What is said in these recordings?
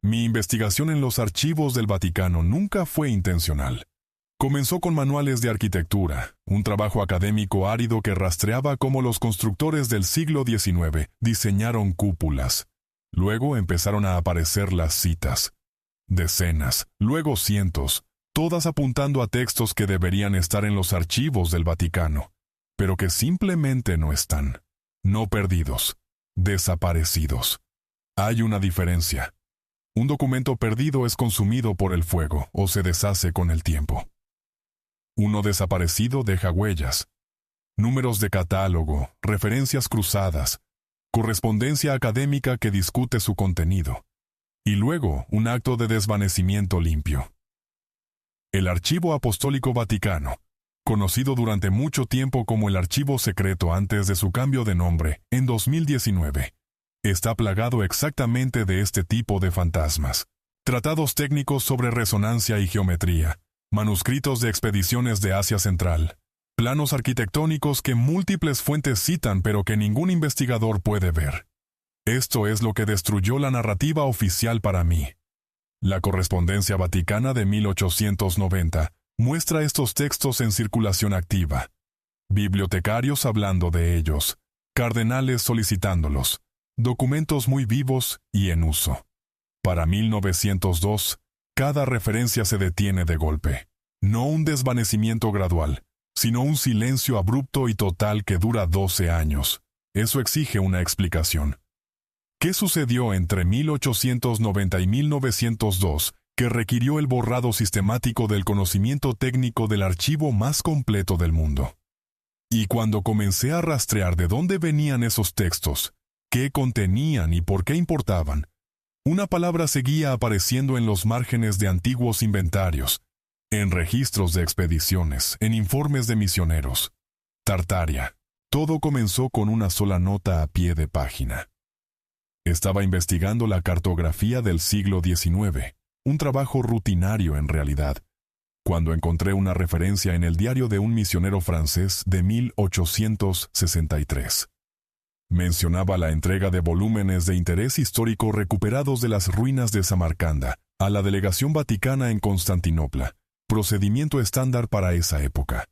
Mi investigación en los archivos del Vaticano nunca fue intencional. Comenzó con manuales de arquitectura, un trabajo académico árido que rastreaba cómo los constructores del siglo XIX diseñaron cúpulas. Luego empezaron a aparecer las citas. Decenas, luego cientos, todas apuntando a textos que deberían estar en los archivos del Vaticano, pero que simplemente no están. No perdidos, desaparecidos. Hay una diferencia. Un documento perdido es consumido por el fuego o se deshace con el tiempo. Uno desaparecido deja huellas, números de catálogo, referencias cruzadas, correspondencia académica que discute su contenido, y luego un acto de desvanecimiento limpio. El Archivo Apostólico Vaticano, conocido durante mucho tiempo como el Archivo Secreto antes de su cambio de nombre en 2019, está plagado exactamente de este tipo de fantasmas. Tratados técnicos sobre resonancia y geometría, manuscritos de expediciones de Asia Central, planos arquitectónicos que múltiples fuentes citan pero que ningún investigador puede ver. Esto es lo que destruyó la narrativa oficial para mí. La correspondencia vaticana de 1890 muestra estos textos en circulación activa, bibliotecarios hablando de ellos, cardenales solicitándolos, documentos muy vivos y en uso. Para 1902, cada referencia se detiene de golpe. No un desvanecimiento gradual, sino un silencio abrupto y total que dura 12 años. Eso exige una explicación. ¿Qué sucedió entre 1890 y 1902 que requirió el borrado sistemático del conocimiento técnico del archivo más completo del mundo? Y cuando comencé a rastrear de dónde venían esos textos, qué contenían y por qué importaban, una palabra seguía apareciendo en los márgenes de antiguos inventarios, en registros de expediciones, en informes de misioneros. Tartaria. Todo comenzó con una sola nota a pie de página. Estaba investigando la cartografía del siglo XIX, un trabajo rutinario en realidad, cuando encontré una referencia en el diario de un misionero francés de 1863. Mencionaba la entrega de volúmenes de interés histórico recuperados de las ruinas de Samarcanda a la delegación vaticana en Constantinopla, procedimiento estándar para esa época.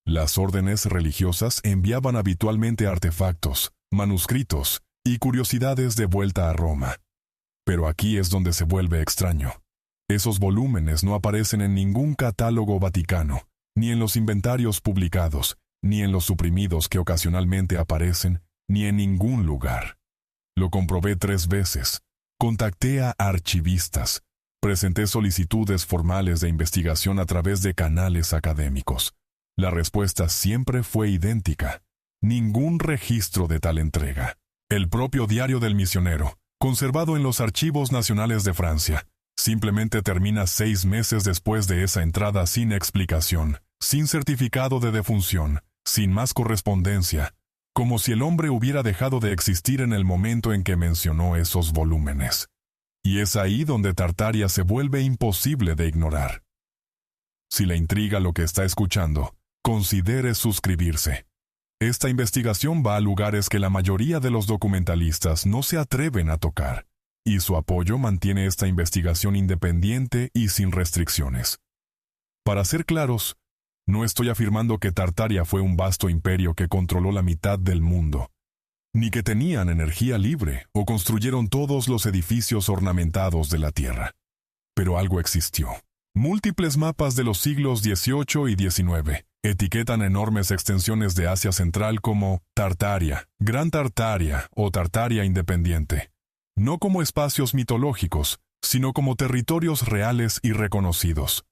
Las órdenes religiosas enviaban habitualmente artefactos, manuscritos y curiosidades de vuelta a Roma. Pero aquí es donde se vuelve extraño. Esos volúmenes no aparecen en ningún catálogo vaticano, ni en los inventarios publicados, ni en los suprimidos que ocasionalmente aparecen, ni en ningún lugar. Lo comprobé 3 veces. Contacté a archivistas. Presenté solicitudes formales de investigación a través de canales académicos. La respuesta siempre fue idéntica. Ningún registro de tal entrega. El propio diario del misionero, conservado en los Archivos Nacionales de Francia, simplemente termina 6 meses después de esa entrada sin explicación, sin certificado de defunción, sin más correspondencia, como si el hombre hubiera dejado de existir en el momento en que mencionó esos volúmenes. Y es ahí donde Tartaria se vuelve imposible de ignorar. Si le intriga lo que está escuchando, considere suscribirse. Esta investigación va a lugares que la mayoría de los documentalistas no se atreven a tocar, y su apoyo mantiene esta investigación independiente y sin restricciones. Para ser claros, no estoy afirmando que Tartaria fue un vasto imperio que controló la mitad del mundo, ni que tenían energía libre o construyeron todos los edificios ornamentados de la Tierra. Pero algo existió. Múltiples mapas de los siglos XVIII y XIX etiquetan enormes extensiones de Asia Central como Tartaria, Gran Tartaria o Tartaria Independiente, no como espacios mitológicos, sino como territorios reales y reconocidos.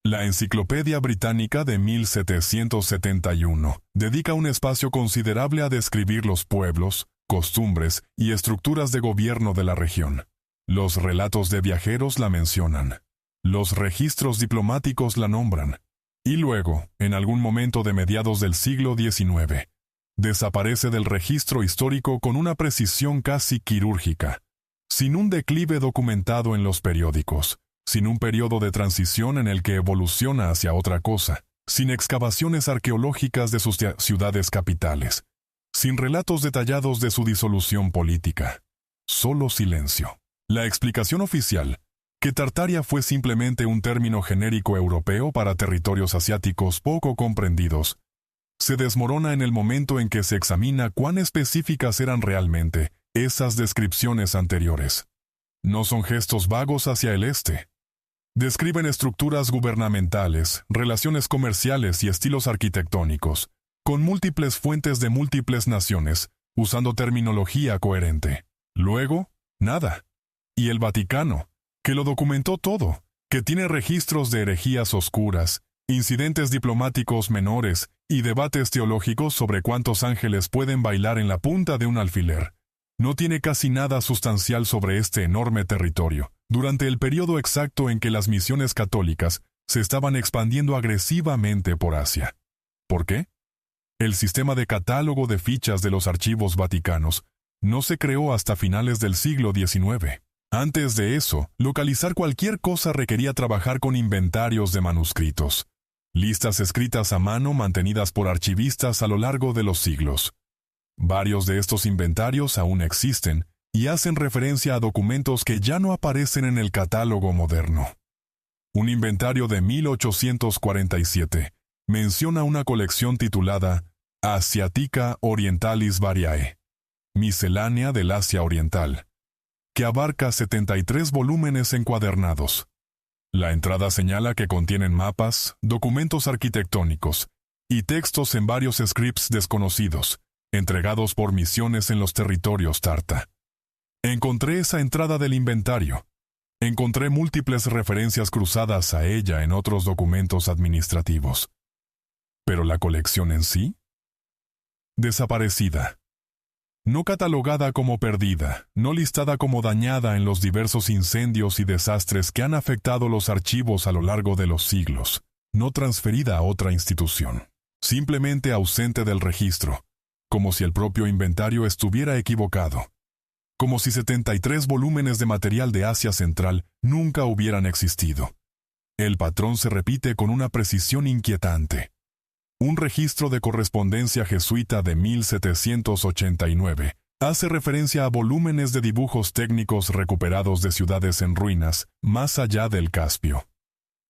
La Enciclopedia Británica de 1771 dedica un espacio considerable a describir los pueblos, costumbres y estructuras de gobierno de la región. Los relatos de viajeros la mencionan. Los registros diplomáticos la nombran. Y luego, en algún momento de mediados del siglo XIX, desaparece del registro histórico con una precisión casi quirúrgica, sin un declive documentado en los periódicos, sin un periodo de transición en el que evoluciona hacia otra cosa, sin excavaciones arqueológicas de sus ciudades capitales, sin relatos detallados de su disolución política. Solo silencio. La explicación oficial, que Tartaria fue simplemente un término genérico europeo para territorios asiáticos poco comprendidos, se desmorona en el momento en que se examina cuán específicas eran realmente esas descripciones anteriores. No son gestos vagos hacia el este. Describen estructuras gubernamentales, relaciones comerciales y estilos arquitectónicos, con múltiples fuentes de múltiples naciones, usando terminología coherente. Luego, nada. Y el Vaticano, que lo documentó todo, que tiene registros de herejías oscuras, incidentes diplomáticos menores y debates teológicos sobre cuántos ángeles pueden bailar en la punta de un alfiler, no tiene casi nada sustancial sobre este enorme territorio, durante el periodo exacto en que las misiones católicas se estaban expandiendo agresivamente por Asia. ¿Por qué? El sistema de catálogo de fichas de los archivos vaticanos no se creó hasta finales del siglo XIX. Antes de eso, localizar cualquier cosa requería trabajar con inventarios de manuscritos, listas escritas a mano mantenidas por archivistas a lo largo de los siglos. Varios de estos inventarios aún existen y hacen referencia a documentos que ya no aparecen en el catálogo moderno. Un inventario de 1847 menciona una colección titulada Asiatica Orientalis Variae, miscelánea del Asia Oriental, que abarca 73 volúmenes encuadernados. La entrada señala que contienen mapas, documentos arquitectónicos y textos en varios scripts desconocidos, entregados por misiones en los territorios Tarta. Encontré esa entrada del inventario. Encontré múltiples referencias cruzadas a ella en otros documentos administrativos. ¿Pero la colección en sí? Desaparecida. No catalogada como perdida, no listada como dañada en los diversos incendios y desastres que han afectado los archivos a lo largo de los siglos, no transferida a otra institución, simplemente ausente del registro, como si el propio inventario estuviera equivocado, como si 73 volúmenes de material de Asia Central nunca hubieran existido. El patrón se repite con una precisión inquietante. Un registro de correspondencia jesuita de 1789 hace referencia a volúmenes de dibujos técnicos recuperados de ciudades en ruinas, más allá del Caspio.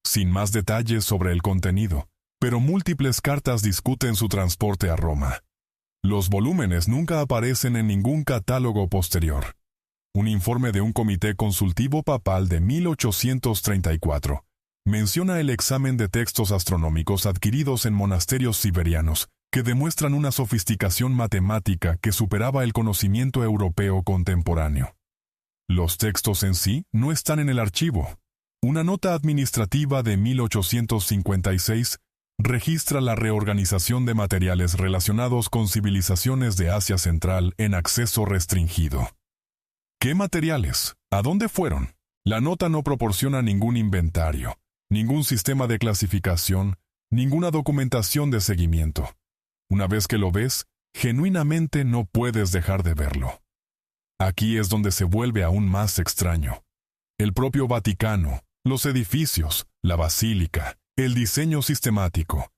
Sin más detalles sobre el contenido, pero múltiples cartas discuten su transporte a Roma. Los volúmenes nunca aparecen en ningún catálogo posterior. Un informe de un comité consultivo papal de 1834 menciona el examen de textos astronómicos adquiridos en monasterios siberianos, que demuestran una sofisticación matemática que superaba el conocimiento europeo contemporáneo. Los textos en sí no están en el archivo. Una nota administrativa de 1856 registra la reorganización de materiales relacionados con civilizaciones de Asia Central en acceso restringido. ¿Qué materiales? ¿A dónde fueron? La nota no proporciona ningún inventario, ningún sistema de clasificación, ninguna documentación de seguimiento. Una vez que lo ves, genuinamente no puedes dejar de verlo. Aquí es donde se vuelve aún más extraño. El propio Vaticano, los edificios, la basílica, el diseño sistemático,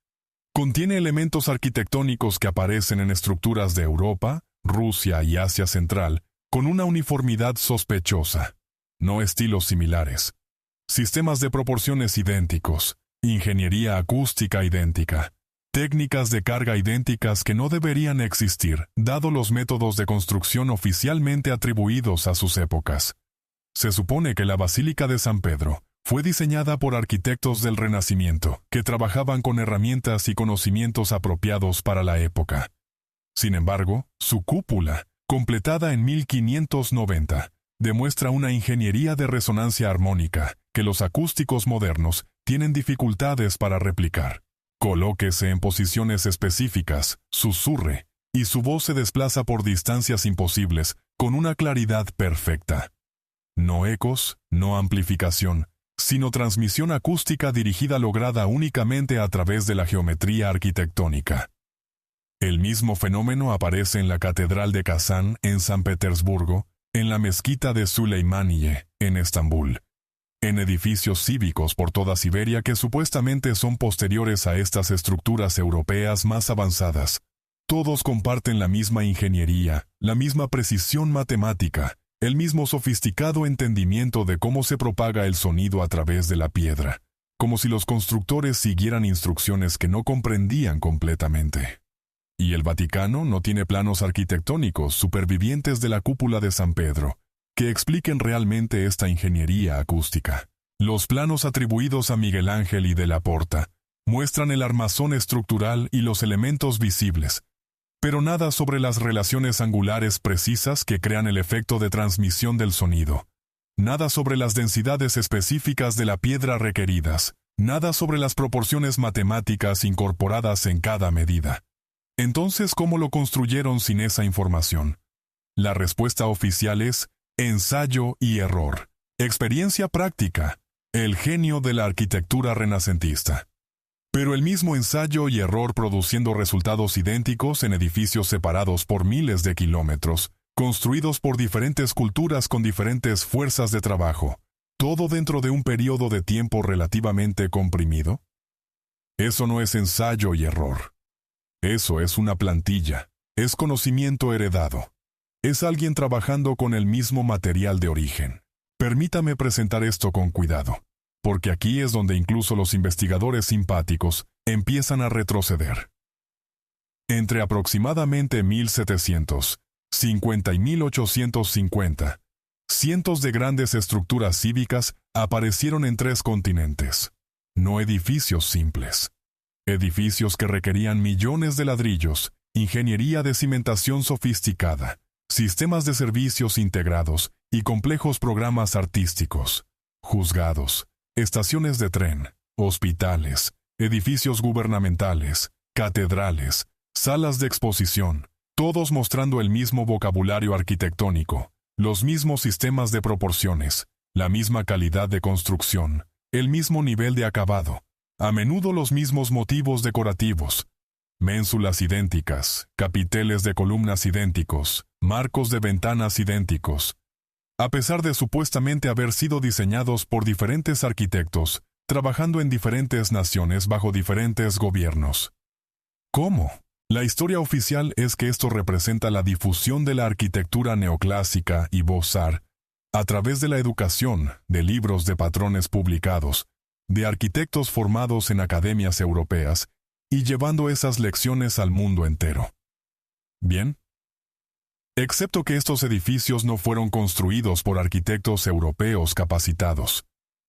contiene elementos arquitectónicos que aparecen en estructuras de Europa, Rusia y Asia Central con una uniformidad sospechosa, no estilos similares. Sistemas de proporciones idénticos, ingeniería acústica idéntica, técnicas de carga idénticas que no deberían existir, dado los métodos de construcción oficialmente atribuidos a sus épocas. Se supone que la Basílica de San Pedro fue diseñada por arquitectos del Renacimiento, que trabajaban con herramientas y conocimientos apropiados para la época. Sin embargo, su cúpula, completada en 1590, demuestra una ingeniería de resonancia armónica que los acústicos modernos tienen dificultades para replicar. Colóquese en posiciones específicas, susurre, y su voz se desplaza por distancias imposibles con una claridad perfecta. No ecos, no amplificación, sino transmisión acústica dirigida lograda únicamente a través de la geometría arquitectónica. El mismo fenómeno aparece en la Catedral de Kazán en San Petersburgo, en la Mezquita de Süleymaniye, en Estambul, en edificios cívicos por toda Siberia que supuestamente son posteriores a estas estructuras europeas más avanzadas. Todos comparten la misma ingeniería, la misma precisión matemática, el mismo sofisticado entendimiento de cómo se propaga el sonido a través de la piedra, como si los constructores siguieran instrucciones que no comprendían completamente. Y el Vaticano no tiene planos arquitectónicos supervivientes de la cúpula de San Pedro, que expliquen realmente esta ingeniería acústica. Los planos atribuidos a Miguel Ángel y de la Porta muestran el armazón estructural y los elementos visibles, pero nada sobre las relaciones angulares precisas que crean el efecto de transmisión del sonido. Nada sobre las densidades específicas de la piedra requeridas, nada sobre las proporciones matemáticas incorporadas en cada medida. Entonces, ¿cómo lo construyeron sin esa información? La respuesta oficial es ensayo y error, experiencia práctica, el genio de la arquitectura renacentista. Pero el mismo ensayo y error produciendo resultados idénticos en edificios separados por miles de kilómetros, construidos por diferentes culturas con diferentes fuerzas de trabajo, todo dentro de un periodo de tiempo relativamente comprimido. Eso no es ensayo y error. Eso es una plantilla, es conocimiento heredado. Es alguien trabajando con el mismo material de origen. Permítame presentar esto con cuidado, porque aquí es donde incluso los investigadores simpáticos empiezan a retroceder. Entre aproximadamente 1750 y 1850, cientos de grandes estructuras cívicas aparecieron en 3 continentes. No edificios simples. Edificios que requerían millones de ladrillos, ingeniería de cimentación sofisticada, sistemas de servicios integrados y complejos programas artísticos, juzgados, estaciones de tren, hospitales, edificios gubernamentales, catedrales, salas de exposición, todos mostrando el mismo vocabulario arquitectónico, los mismos sistemas de proporciones, la misma calidad de construcción, el mismo nivel de acabado, a menudo los mismos motivos decorativos, ménsulas idénticas, capiteles de columnas idénticos, marcos de ventanas idénticos. A pesar de supuestamente haber sido diseñados por diferentes arquitectos, trabajando en diferentes naciones bajo diferentes gobiernos. ¿Cómo? La historia oficial es que esto representa la difusión de la arquitectura neoclásica y Beaux-Arts a través de la educación, de libros de patrones publicados, de arquitectos formados en academias europeas y llevando esas lecciones al mundo entero. ¿Bien? Excepto que estos edificios no fueron construidos por arquitectos europeos capacitados.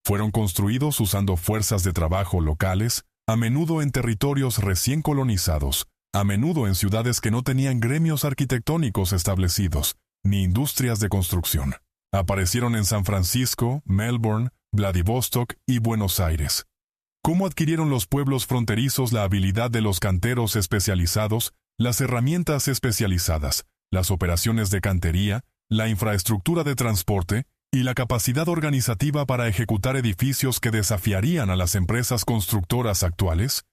Fueron construidos usando fuerzas de trabajo locales, a menudo en territorios recién colonizados, a menudo en ciudades que no tenían gremios arquitectónicos establecidos, ni industrias de construcción. Aparecieron en San Francisco, Melbourne, Vladivostok y Buenos Aires. ¿Cómo adquirieron los pueblos fronterizos la habilidad de los canteros especializados, las herramientas especializadas, las operaciones de cantería, la infraestructura de transporte y la capacidad organizativa para ejecutar edificios que desafiarían a las empresas constructoras actuales?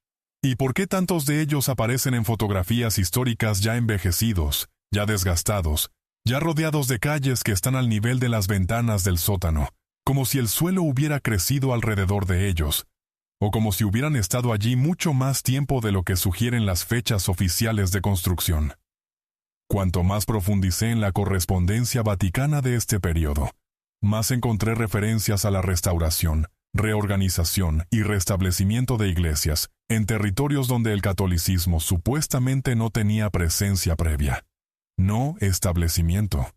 ¿Y por qué tantos de ellos aparecen en fotografías históricas ya envejecidos, ya desgastados, ya rodeados de calles que están al nivel de las ventanas del sótano, como si el suelo hubiera crecido alrededor de ellos, o como si hubieran estado allí mucho más tiempo de lo que sugieren las fechas oficiales de construcción? Cuanto más profundicé en la correspondencia vaticana de este periodo, más encontré referencias a la restauración, reorganización y restablecimiento de iglesias en territorios donde el catolicismo supuestamente no tenía presencia previa. No establecimiento.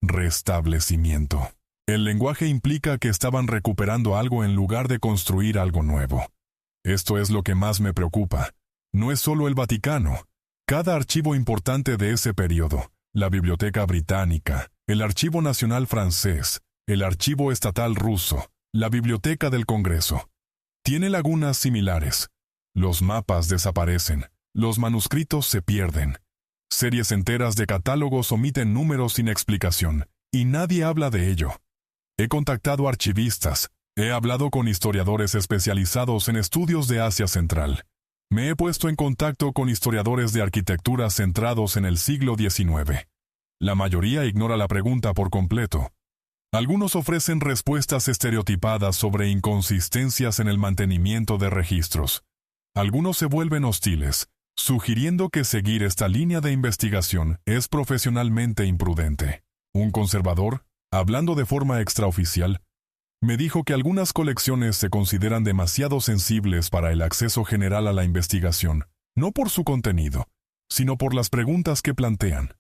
Restablecimiento. El lenguaje implica que estaban recuperando algo en lugar de construir algo nuevo. Esto es lo que más me preocupa. No es solo el Vaticano. Cada archivo importante de ese periodo, la Biblioteca Británica, el Archivo Nacional Francés, el Archivo Estatal Ruso, la Biblioteca del Congreso, tiene lagunas similares. Los mapas desaparecen, los manuscritos se pierden. Series enteras de catálogos omiten números sin explicación, y nadie habla de ello. He contactado archivistas, he hablado con historiadores especializados en estudios de Asia Central. Me he puesto en contacto con historiadores de arquitectura centrados en el siglo XIX. La mayoría ignora la pregunta por completo. Algunos ofrecen respuestas estereotipadas sobre inconsistencias en el mantenimiento de registros. Algunos se vuelven hostiles, sugiriendo que seguir esta línea de investigación es profesionalmente imprudente. Un conservador, hablando de forma extraoficial, me dijo que algunas colecciones se consideran demasiado sensibles para el acceso general a la investigación, no por su contenido, sino por las preguntas que plantean.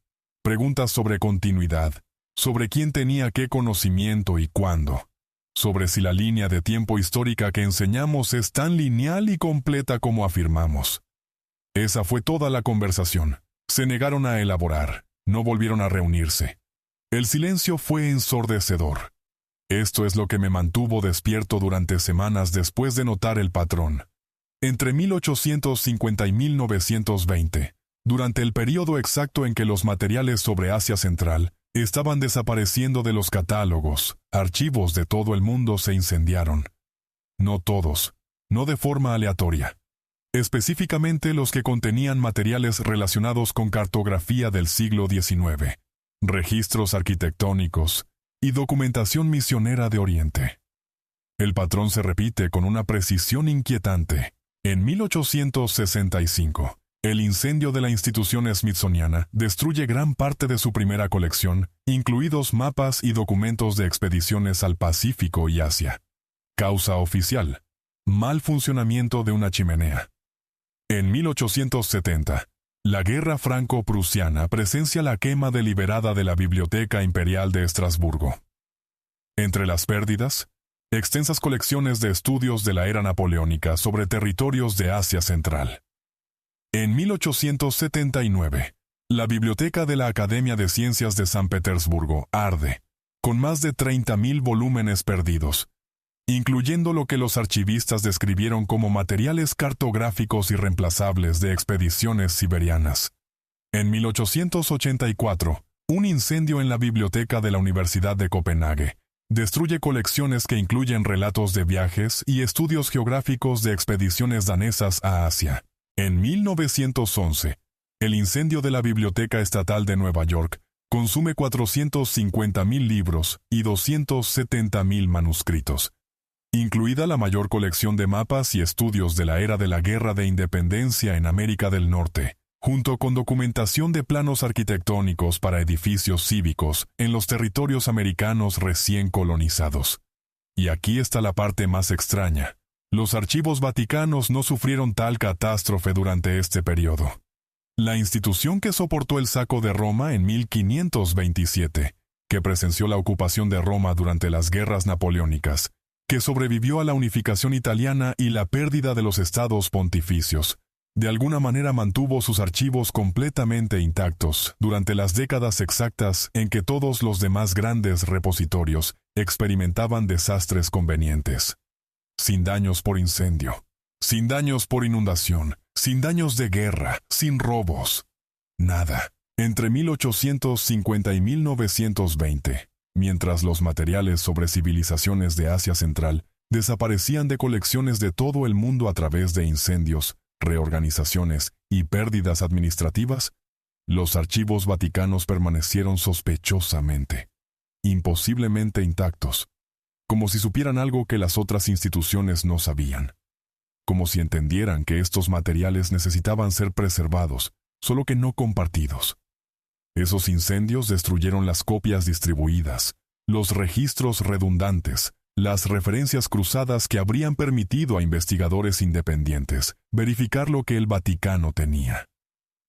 Preguntas sobre continuidad, sobre quién tenía qué conocimiento y cuándo, sobre si la línea de tiempo histórica que enseñamos es tan lineal y completa como afirmamos. Esa fue toda la conversación. Se negaron a elaborar, no volvieron a reunirse. El silencio fue ensordecedor. Esto es lo que me mantuvo despierto durante semanas después de notar el patrón. Entre 1850 y 1920, durante el período exacto en que los materiales sobre Asia Central estaban desapareciendo de los catálogos, archivos de todo el mundo se incendiaron. No todos, no de forma aleatoria. Específicamente los que contenían materiales relacionados con cartografía del siglo XIX, registros arquitectónicos y documentación misionera de Oriente. El patrón se repite con una precisión inquietante. En 1865, el incendio de la institución smithsoniana destruye gran parte de su primera colección, incluidos mapas y documentos de expediciones al Pacífico y Asia. Causa oficial: mal funcionamiento de una chimenea. En 1870, la Guerra Franco-Prusiana presencia la quema deliberada de la Biblioteca Imperial de Estrasburgo. Entre las pérdidas, extensas colecciones de estudios de la era napoleónica sobre territorios de Asia Central. En 1879, la Biblioteca de la Academia de Ciencias de San Petersburgo arde, con más de 30.000 volúmenes perdidos, incluyendo lo que los archivistas describieron como materiales cartográficos irreemplazables de expediciones siberianas. En 1884, un incendio en la biblioteca de la Universidad de Copenhague destruye colecciones que incluyen relatos de viajes y estudios geográficos de expediciones danesas a Asia. En 1911, el incendio de la Biblioteca Estatal de Nueva York consume 450.000 libros y 270.000 manuscritos, incluida la mayor colección de mapas y estudios de la era de la Guerra de Independencia en América del Norte, junto con documentación de planos arquitectónicos para edificios cívicos en los territorios americanos recién colonizados. Y aquí está la parte más extraña. Los archivos vaticanos no sufrieron tal catástrofe durante este periodo. La institución que soportó el saco de Roma en 1527, que presenció la ocupación de Roma durante las guerras napoleónicas, que sobrevivió a la unificación italiana y la pérdida de los estados pontificios, de alguna manera mantuvo sus archivos completamente intactos durante las décadas exactas en que todos los demás grandes repositorios experimentaban desastres convenientes. Sin daños por incendio, sin daños por inundación, sin daños de guerra, sin robos. Nada. Entre 1850 y 1920, mientras los materiales sobre civilizaciones de Asia Central desaparecían de colecciones de todo el mundo a través de incendios, reorganizaciones y pérdidas administrativas, los archivos vaticanos permanecieron sospechosamente, imposiblemente intactos, como si supieran algo que las otras instituciones no sabían, como si entendieran que estos materiales necesitaban ser preservados, solo que no compartidos. Esos incendios destruyeron las copias distribuidas, los registros redundantes, las referencias cruzadas que habrían permitido a investigadores independientes verificar lo que el Vaticano tenía.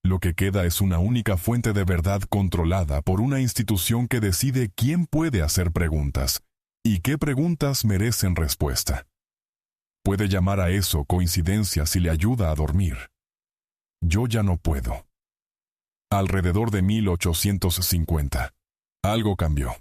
Lo que queda es una única fuente de verdad controlada por una institución que decide quién puede hacer preguntas y qué preguntas merecen respuesta. Puede llamar a eso coincidencia si le ayuda a dormir. Yo ya no puedo. Alrededor de 1850, algo cambió.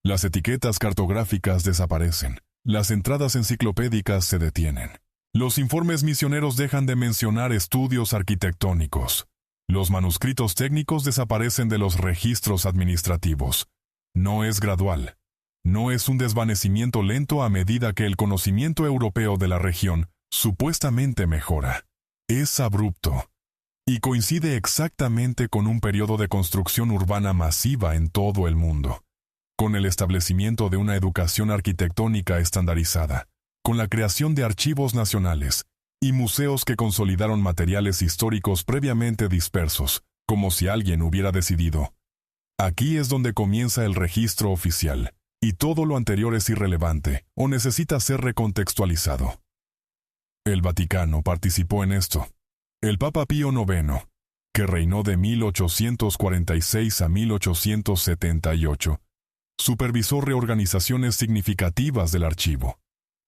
Las etiquetas cartográficas desaparecen, las entradas enciclopédicas se detienen. Los informes misioneros dejan de mencionar estudios arquitectónicos. Los manuscritos técnicos desaparecen de los registros administrativos. No es gradual. No es un desvanecimiento lento a medida que el conocimiento europeo de la región supuestamente mejora. Es abrupto. Y coincide exactamente con un periodo de construcción urbana masiva en todo el mundo. con el establecimiento de una educación arquitectónica estandarizada, con la creación de archivos nacionales y museos que consolidaron materiales históricos previamente dispersos, como si alguien hubiera decidido. Aquí es donde comienza el registro oficial, y todo lo anterior es irrelevante o necesita ser recontextualizado. El Vaticano participó en esto. El Papa Pío IX, que reinó de 1846 a 1878, supervisó reorganizaciones significativas del archivo.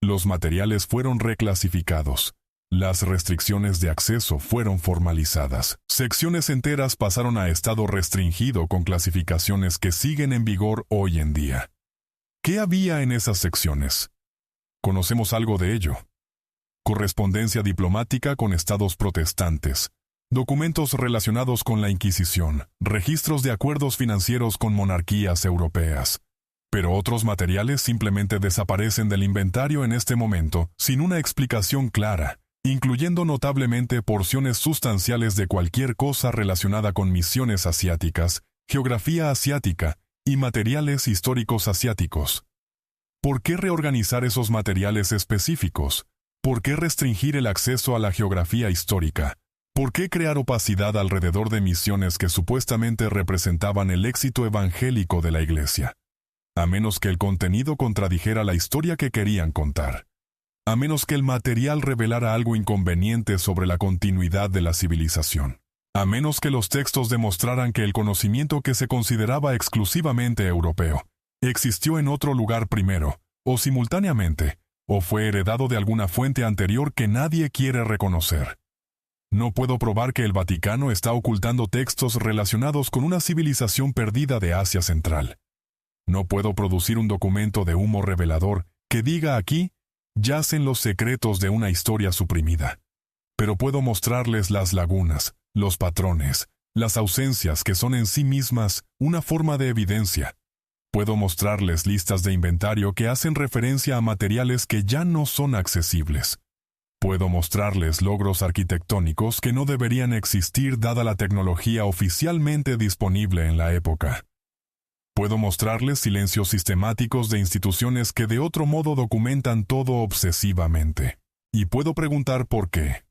Los materiales fueron reclasificados. Las restricciones de acceso fueron formalizadas. Secciones enteras pasaron a estado restringido con clasificaciones que siguen en vigor hoy en día. ¿Qué había en esas secciones? Conocemos algo de ello. Correspondencia diplomática con estados protestantes, documentos relacionados con la Inquisición, registros de acuerdos financieros con monarquías europeas. Pero otros materiales simplemente desaparecen del inventario en este momento sin una explicación clara, incluyendo notablemente porciones sustanciales de cualquier cosa relacionada con misiones asiáticas, geografía asiática y materiales históricos asiáticos. ¿Por qué reorganizar esos materiales específicos? ¿Por qué restringir el acceso a la geografía histórica? ¿Por qué crear opacidad alrededor de misiones que supuestamente representaban el éxito evangélico de la Iglesia? A menos que el contenido contradijera la historia que querían contar. A menos que el material revelara algo inconveniente sobre la continuidad de la civilización. A menos que los textos demostraran que el conocimiento que se consideraba exclusivamente europeo existió en otro lugar primero, o simultáneamente, o fue heredado de alguna fuente anterior que nadie quiere reconocer. No puedo probar que el Vaticano está ocultando textos relacionados con una civilización perdida de Asia Central. No puedo producir un documento de humo revelador que diga aquí, yacen los secretos de una historia suprimida. Pero puedo mostrarles las lagunas, los patrones, las ausencias que son en sí mismas una forma de evidencia. Puedo mostrarles listas de inventario que hacen referencia a materiales que ya no son accesibles. Puedo mostrarles logros arquitectónicos que no deberían existir dada la tecnología oficialmente disponible en la época. Puedo mostrarles silencios sistemáticos de instituciones que de otro modo documentan todo obsesivamente. Y puedo preguntar por qué.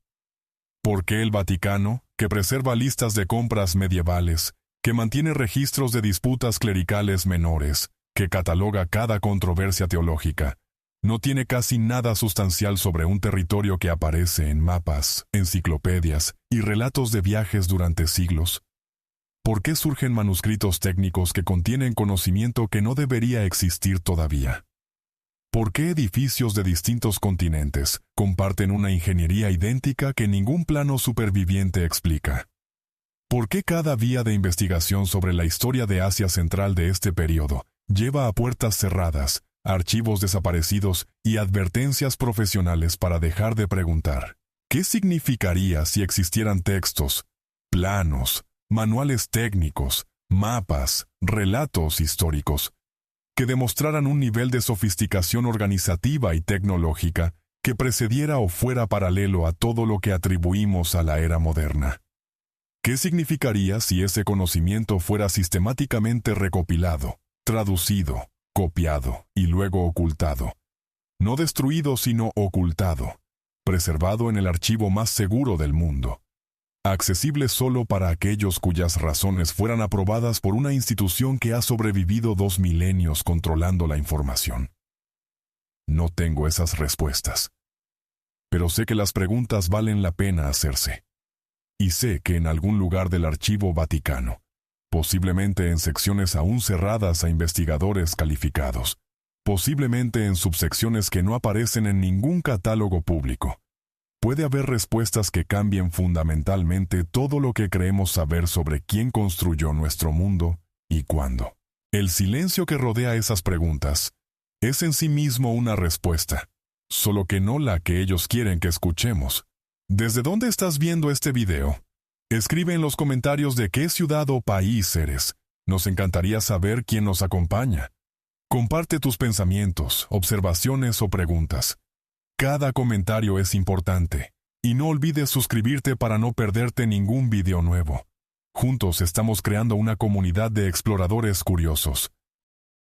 ¿Por qué el Vaticano, que preserva listas de compras medievales, que mantiene registros de disputas clericales menores, que cataloga cada controversia teológica, no tiene casi nada sustancial sobre un territorio que aparece en mapas, enciclopedias y relatos de viajes durante siglos? ¿Por qué surgen manuscritos técnicos que contienen conocimiento que no debería existir todavía? ¿Por qué edificios de distintos continentes comparten una ingeniería idéntica que ningún plano superviviente explica? ¿Por qué cada vía de investigación sobre la historia de Asia Central de este periodo lleva a puertas cerradas, archivos desaparecidos y advertencias profesionales para dejar de preguntar? ¿Qué significaría si existieran textos, planos, manuales técnicos, mapas, relatos históricos, que demostraran un nivel de sofisticación organizativa y tecnológica que precediera o fuera paralelo a todo lo que atribuimos a la era moderna? ¿Qué significaría si ese conocimiento fuera sistemáticamente recopilado, traducido, copiado y luego ocultado? No destruido, sino ocultado, preservado en el archivo más seguro del mundo, accesible solo para aquellos cuyas razones fueran aprobadas por una institución que ha sobrevivido 2 milenios controlando la información. No tengo esas respuestas. Pero sé que las preguntas valen la pena hacerse. Y sé que en algún lugar del Archivo Vaticano, posiblemente en secciones aún cerradas a investigadores calificados, posiblemente en subsecciones que no aparecen en ningún catálogo público, puede haber respuestas que cambien fundamentalmente todo lo que creemos saber sobre quién construyó nuestro mundo y cuándo. El silencio que rodea esas preguntas es en sí mismo una respuesta, solo que no la que ellos quieren que escuchemos. ¿Desde dónde estás viendo este video? Escribe en los comentarios de qué ciudad o país eres. Nos encantaría saber quién nos acompaña. Comparte tus pensamientos, observaciones o preguntas. Cada comentario es importante, y no olvides suscribirte para no perderte ningún video nuevo. Juntos estamos creando una comunidad de exploradores curiosos.